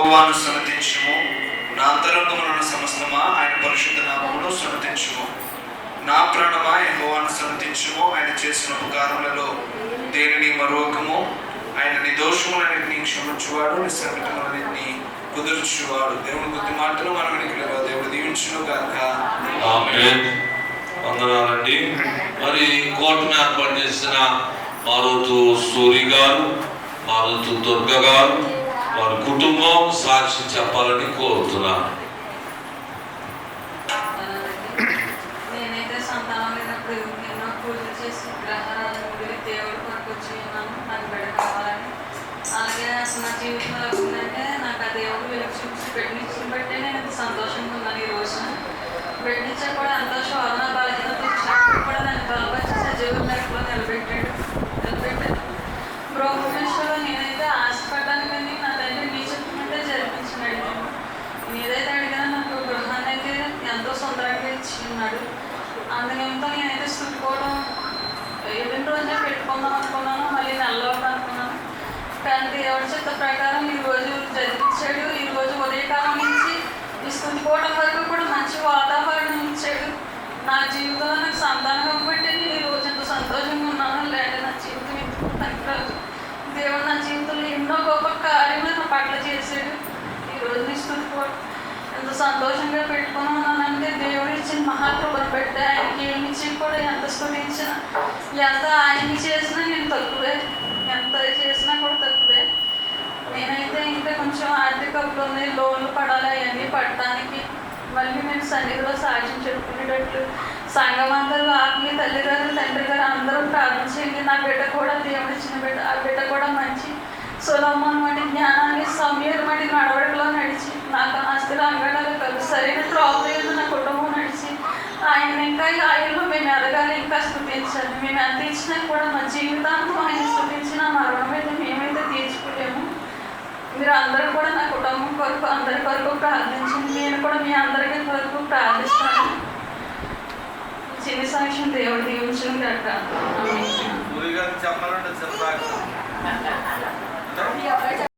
యెహోవాను సన్నతించుము. నా అంతరంగమున సమస్తమా ఆయన పరిశుద్ధ నామమును సన్నతించుము. నా ప్రాణమా యెహోవాను సన్నతించుము. ఆయన చేసిన ఉపకారములలో దేనిని మరొకము. ఆయన నీ దోషములన్నిటినీ క్షమించువాడు, నీ సంకటములన్నిటినీ కుదుర్చువాడు. దేవుని కొద్ది మాటలు మనం వినికిలేవా దేవుడు దీవించును గాక. ఆమేన్. వందనాలండి. మరి కోటను ఏర్పాటు చేసిన మారుతు సూరి గారు, మారుతు దుర్గ గారు, వారి కుటుంబం సాక్షి చెప్పాలని కోరుతున్నాను. నేనైతే సంతానం లేనప్పుడు ఎన్నో పూజలు చేసి విగ్రహారాధన దేవుడు కొరకు వచ్చి ఉన్నాను. నాకు బిడ్డ కావాలని. అలాగే అసలు నా జీవితంలో వచ్చిందంటే నాకు ఆ దేవుడు వెలుగు చూసి బిడ్డనిచ్చిన బట్టే నేను ఇంత సంతోషంగా ఉన్నాను. ఈ రోజున బిడ్డనిచ్చా కూడా ఎంతో శోధన బలహీనత ఇచ్చినప్పుడు కూడా నన్ను బలపరిచి సజీవ లైఫ్లో నిలబెట్టాడు. గృహప్రవేశంలో నేనైతే ఆశపడ్డాను కానీ నా తండ్రి నీ చెప్పినట్టే జరిపించినాడు. నేను ఏదైతే అడిగినా నాకు గృహాన్ని అయితే ఎంతో సుందరంగా ఇచ్చి ఉన్నాడు. అందునిమిత్తం నేనైతే స్థుతిపోవడం ఎన్ని రోజునే పెట్టుకుందాం అనుకున్నాను, మళ్ళీ నెలలో అనుకున్నాను. కానీ దేవుడి చిత్త ప్రకారం ఈరోజు జరిపించాడు. ఈరోజు ఉదయకాలం నుంచి ఈ స్థుతిపోవడం వరకు కూడా మంచి వాతావరణం ఇచ్చాడు. నా జీవితంలో నాకు సంతానం బట్టి నేను ఈరోజు ఎంత సంతోషంగా ఉన్నాను. లేదంటే నా జీవితం ఎందుకు పనికిరాదు. దేవుడు నా జీవితంలో ఎన్నో గొప్ప కార్యములు నా పట్ల చేశాడు. ఈరోజు నీ స్థుతిపోవడం ఎంత సంతోషంగా పెట్టుకుని ఉన్నానంటే దేవుడు ఇచ్చిన మహాకృపను బట్టి ఆయనకి ఏమి ఇచ్చి కూడా ఎంత స్థుతించినా, ఎంత ఆయనకి చేసినా నేను తక్కువే, ఎంత చేసినా కూడా తక్కువే. నేనైతే ఇంకా కొంచెం ఆర్థిక ఉంది, లోన్లు పడాలి, అవన్నీ పడటానికి మళ్ళీ నేను సన్నిధిలో సాక్ష్యం చెప్పుకునేటట్లు సంఘం అందరూ ఆత్మీయ తల్లిగారు తండ్రి గారు అందరూ ప్రార్థించండి. నా బిడ్డ కూడా దేవుడు ఇచ్చిన బిడ్డ, ఆ బిడ్డ కూడా మంచి సులభం వంటి జ్ఞానాన్ని సమయం వంటి నడవడికలో నడిచి నాకు ఆస్తులు అంగడాలు కలిసి సరైన త్రోవలేదు నా కుటుంబం నడిచి ఆయన ఇంకా ఆయనలో మేము ఎదగాలి, ఇంకా స్థుతించాలి. మేము ఎంత ఇచ్చినా కూడా మా జీవితాంతం ఆయన స్థుతించిన మరణం అయితే మేమైతే తీర్చుకోలేము. మీరు అందరూ కూడా నా కుటుంబం కొరకు అందరి కొరకు ప్రార్థించండి. నేను కూడా మీ అందరికీ కొరకు ప్రార్థిస్తాను. చిన్న సాక్ష్యం దేవుడు దీవించను గాక.